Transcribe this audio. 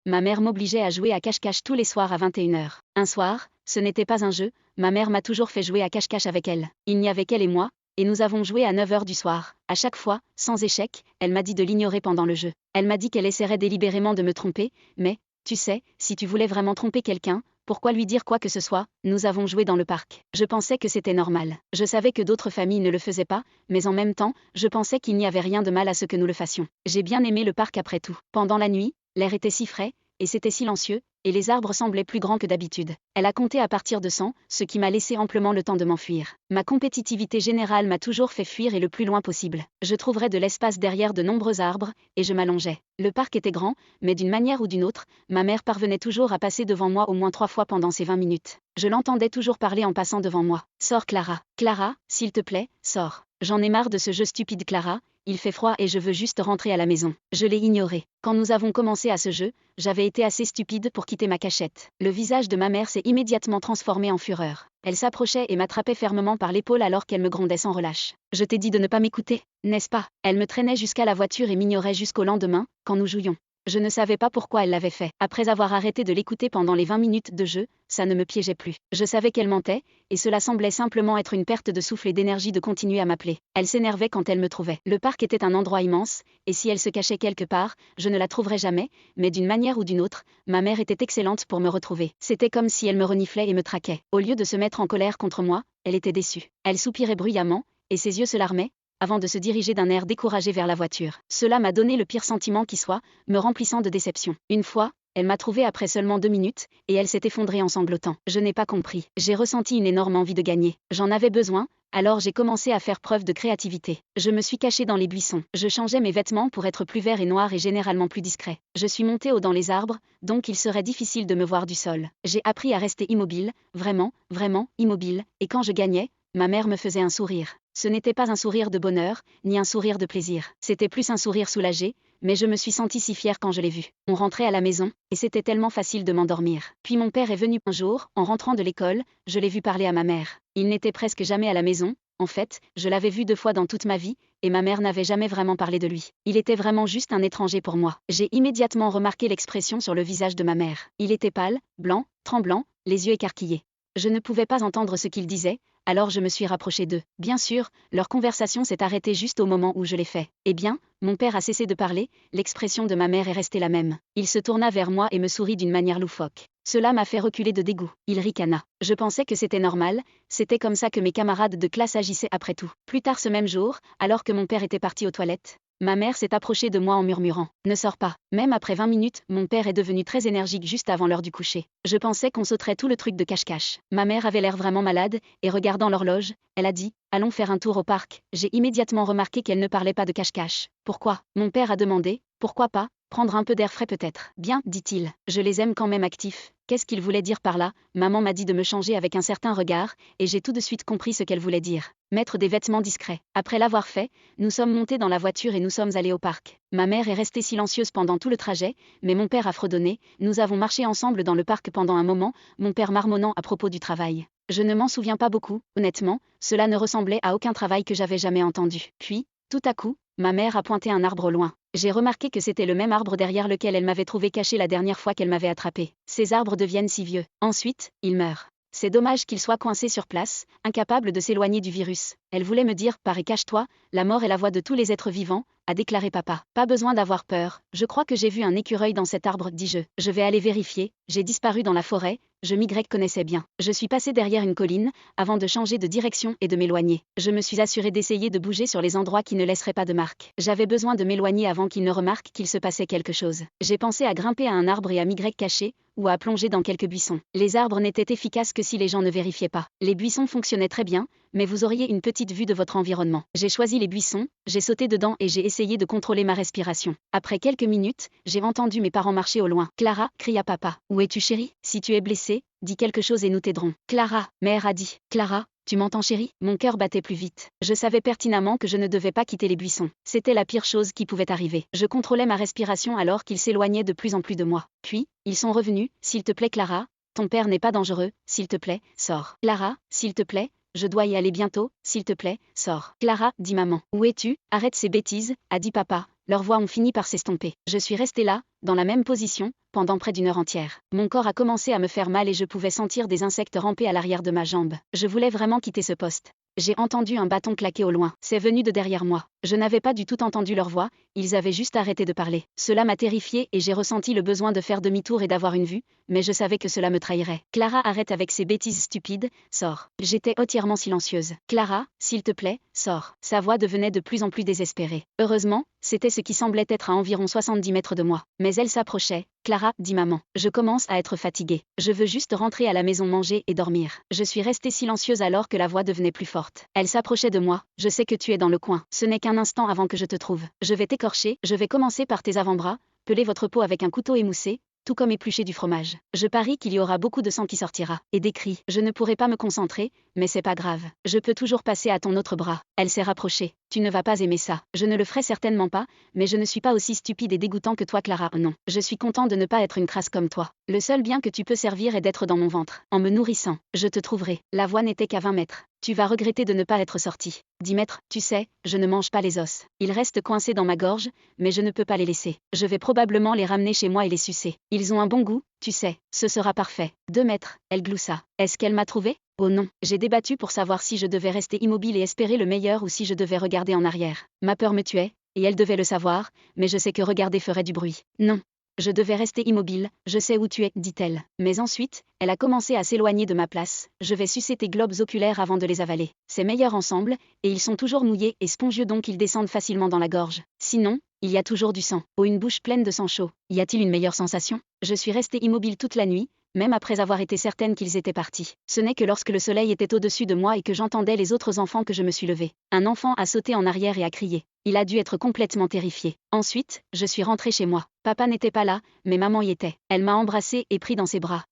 ma mère m'obligeait à jouer à cache-cache tous les soirs à 21h. Un soir, ce n'était pas un jeu, ma mère m'a toujours fait jouer à cache-cache avec elle. Il n'y avait qu'elle et moi, et nous avons joué à 9h du soir. À chaque fois, sans échec, elle m'a dit de l'ignorer pendant le jeu. Elle m'a dit qu'elle essaierait délibérément de me tromper, mais, tu sais, si tu voulais vraiment tromper quelqu'un, pourquoi lui dire quoi que ce soit? Nous avons joué dans le parc. Je pensais que c'était normal. Je savais que d'autres familles ne le faisaient pas, mais en même temps, je pensais qu'il n'y avait rien de mal à ce que nous le fassions. J'ai bien aimé le parc après tout. Pendant la nuit, l'air était si frais, et c'était silencieux, et les arbres semblaient plus grands que d'habitude. Elle a compté à partir de 100, ce qui m'a laissé amplement le temps de m'enfuir. Ma compétitivité générale m'a toujours fait fuir et le plus loin possible. Je trouverais de l'espace derrière de nombreux arbres, et je m'allongeais. Le parc était grand, mais d'une manière ou d'une autre, ma mère parvenait toujours à passer devant moi au moins 3 fois pendant ces 20 minutes. Je l'entendais toujours parler en passant devant moi. « Sors Clara. Clara, s'il te plaît, sors. J'en ai marre de ce jeu stupide Clara. Il fait froid et je veux juste rentrer à la maison. » Je l'ai ignoré. Quand nous avons commencé à ce jeu, j'avais été assez stupide pour quitter ma cachette. Le visage de ma mère s'est immédiatement transformé en fureur. Elle s'approchait et m'attrapait fermement par l'épaule alors qu'elle me grondait sans relâche. « Je t'ai dit de ne pas m'écouter, n'est-ce pas ?» Elle me traînait jusqu'à la voiture et m'ignorait jusqu'au lendemain, quand nous jouions. Je ne savais pas pourquoi elle l'avait fait. Après avoir arrêté de l'écouter pendant les 20 minutes de jeu, ça ne me piégeait plus. Je savais qu'elle mentait, et cela semblait simplement être une perte de souffle et d'énergie de continuer à m'appeler. Elle s'énervait quand elle me trouvait. Le parc était un endroit immense, et si elle se cachait quelque part, je ne la trouverais jamais, mais d'une manière ou d'une autre, ma mère était excellente pour me retrouver. C'était comme si elle me reniflait et me traquait. Au lieu de se mettre en colère contre moi, elle était déçue. Elle soupirait bruyamment, et ses yeux se larmaient, avant de se diriger d'un air découragé vers la voiture. Cela m'a donné le pire sentiment qui soit, me remplissant de déception. Une fois, elle m'a trouvé après seulement 2 minutes, et elle s'est effondrée en sanglotant. Je n'ai pas compris. J'ai ressenti une énorme envie de gagner. J'en avais besoin, alors j'ai commencé à faire preuve de créativité. Je me suis cachée dans les buissons. Je changeais mes vêtements pour être plus vert et noir et généralement plus discret. Je suis montée haut dans les arbres, donc il serait difficile de me voir du sol. J'ai appris à rester immobile, vraiment, vraiment, immobile, et quand je gagnais, ma mère me faisait un sourire. Ce n'était pas un sourire de bonheur, ni un sourire de plaisir. C'était plus un sourire soulagé, mais je me suis sentie si fière quand je l'ai vu. On rentrait à la maison, et c'était tellement facile de m'endormir. Puis mon père est venu un jour, en rentrant de l'école, je l'ai vu parler à ma mère. Il n'était presque jamais à la maison. En fait, je l'avais vu 2 fois dans toute ma vie, et ma mère n'avait jamais vraiment parlé de lui. Il était vraiment juste un étranger pour moi. J'ai immédiatement remarqué l'expression sur le visage de ma mère. Il était pâle, blanc, tremblant, les yeux écarquillés. Je ne pouvais pas entendre ce qu'il disait, alors je me suis rapprochée d'eux. Bien sûr, leur conversation s'est arrêtée juste au moment où je l'ai fait. Eh bien, mon père a cessé de parler, l'expression de ma mère est restée la même. Il se tourna vers moi et me sourit d'une manière loufoque. Cela m'a fait reculer de dégoût. Il ricana. Je pensais que c'était normal, c'était comme ça que mes camarades de classe agissaient après tout. Plus tard ce même jour, alors que mon père était parti aux toilettes, ma mère s'est approchée de moi en murmurant « Ne sors pas ». Même après 20 minutes, mon père est devenu très énergique juste avant l'heure du coucher. Je pensais qu'on sauterait tout le truc de cache-cache. Ma mère avait l'air vraiment malade, et regardant l'horloge, elle a dit « Allons faire un tour au parc ». J'ai immédiatement remarqué qu'elle ne parlait pas de cache-cache. Pourquoi? Mon père a demandé « Pourquoi pas ? Prendre un peu d'air frais peut-être. » Bien, dit-il. Je les aime quand même actifs. Qu'est-ce qu'il voulait dire par là? Maman m'a dit de me changer avec un certain regard, et j'ai tout de suite compris ce qu'elle voulait dire. Mettre des vêtements discrets. Après l'avoir fait, nous sommes montés dans la voiture et nous sommes allés au parc. Ma mère est restée silencieuse pendant tout le trajet, mais mon père a fredonné. Nous avons marché ensemble dans le parc pendant un moment, mon père marmonnant à propos du travail. Je ne m'en souviens pas beaucoup, honnêtement, cela ne ressemblait à aucun travail que j'avais jamais entendu. Puis, tout à coup, ma mère a pointé un arbre au loin. J'ai remarqué que c'était le même arbre derrière lequel elle m'avait trouvé caché la dernière fois qu'elle m'avait attrapé. Ces arbres deviennent si vieux. Ensuite, ils meurent. C'est dommage qu'ils soient coincés sur place, incapables de s'éloigner du virus. Elle voulait me dire « Pars et cache-toi, la mort est la voix de tous les êtres vivants », a déclaré papa. Pas besoin d'avoir peur, je crois que j'ai vu un écureuil dans cet arbre, dis-je. Je vais aller vérifier, j'ai disparu dans la forêt, je connaissais bien. Je suis passé derrière une colline, avant de changer de direction et de m'éloigner. Je me suis assuré d'essayer de bouger sur les endroits qui ne laisseraient pas de marque. J'avais besoin de m'éloigner avant qu'il ne remarque qu'il se passait quelque chose. J'ai pensé à grimper à un arbre et à cacher, ou à plonger dans quelques buissons. Les arbres n'étaient efficaces que si les gens ne vérifiaient pas. Les buissons fonctionnaient très bien, mais vous auriez une petite vue de votre environnement. J'ai choisi les buissons, j'ai sauté dedans et j'ai essayé de contrôler ma respiration. Après quelques minutes, j'ai entendu mes parents marcher au loin. « Clara » cria papa. « Où es-tu chérie? Si tu es blessée, dis quelque chose et nous t'aiderons. »« Clara » mère a dit. « Clara, tu m'entends chérie ?» Mon cœur battait plus vite. Je savais pertinemment que je ne devais pas quitter les buissons. C'était la pire chose qui pouvait arriver. Je contrôlais ma respiration alors qu'ils s'éloignaient de plus en plus de moi. Puis, ils sont revenus. « S'il te plaît Clara, ton père n'est pas dangereux, s'il te plaît, sors. »« Clara, s'il te plaît, je dois y aller bientôt, s'il te plaît, sors. »« Clara, dit maman. Où es-tu? Arrête ces bêtises, a dit papa. leurs voix ont fini par s'estomper. Je suis restée là, dans la même position, pendant près d'1 heure entière. Mon corps a commencé à me faire mal et je pouvais sentir des insectes ramper à l'arrière de ma jambe. Je voulais vraiment quitter ce poste. J'ai entendu un bâton claquer au loin. C'est venu de derrière moi. Je n'avais pas du tout entendu leur voix, ils avaient juste arrêté de parler. Cela m'a terrifiée et j'ai ressenti le besoin de faire demi-tour et d'avoir une vue, mais je savais que cela me trahirait. Clara, arrête avec ces bêtises stupides, sors. J'étais entièrement silencieuse. Clara, s'il te plaît, sors. Sa voix devenait de plus en plus désespérée. Heureusement, c'était ce qui semblait être à environ 70 mètres de moi. Mais elle s'approchait. Clara, dit maman, je commence à être fatiguée. Je veux juste rentrer à la maison manger et dormir. Je suis restée silencieuse alors que la voix devenait plus forte. Elle s'approchait de moi. Je sais que tu es dans le coin. Ce n'est qu'un instant avant que je te trouve. Je vais t'écorcher. Je vais commencer par tes avant-bras, peler votre peau avec un couteau émoussé, tout comme éplucher du fromage. Je parie qu'il y aura beaucoup de sang qui sortira. Et des cris. Je ne pourrai pas me concentrer, mais c'est pas grave. Je peux toujours passer à ton autre bras. Elle s'est rapprochée. Tu ne vas pas aimer ça. Je ne le ferai certainement pas, mais je ne suis pas aussi stupide et dégoûtant que toi, Clara. Non. Je suis content de ne pas être une crasse comme toi. Le seul bien que tu peux servir est d'être dans mon ventre. En me nourrissant, je te trouverai. La voix n'était qu'à 20 mètres. Tu vas regretter de ne pas être sorti. 10 mètres, tu sais, je ne mange pas les os. Ils restent coincés dans ma gorge, mais je ne peux pas les laisser. Je vais probablement les ramener chez moi et les sucer. Ils ont un bon goût, tu sais, ce sera parfait. 2 mètres, elle gloussa. Est-ce qu'elle m'a trouvé? Oh non, j'ai débattu pour savoir si je devais rester immobile et espérer le meilleur ou si je devais regarder en arrière. Ma peur me tuait, et elle devait le savoir, mais je sais que regarder ferait du bruit. Non. Je devais rester immobile, je sais où tu es, dit-elle. Mais ensuite, elle a commencé à s'éloigner de ma place. Je vais sucer tes globes oculaires avant de les avaler. C'est meilleur ensemble, et ils sont toujours mouillés et spongieux donc ils descendent facilement dans la gorge. Sinon, il y a toujours du sang. Oh, une bouche pleine de sang chaud. Y a-t-il une meilleure sensation? Je suis restée immobile toute la nuit, même après avoir été certaine qu'ils étaient partis. Ce n'est que lorsque le soleil était au-dessus de moi et que j'entendais les autres enfants que je me suis levée. Un enfant a sauté en arrière et a crié. Il a dû être complètement terrifié. Ensuite, je suis rentrée chez moi. Papa n'était pas là, mais maman y était. Elle m'a embrassée et pris dans ses bras.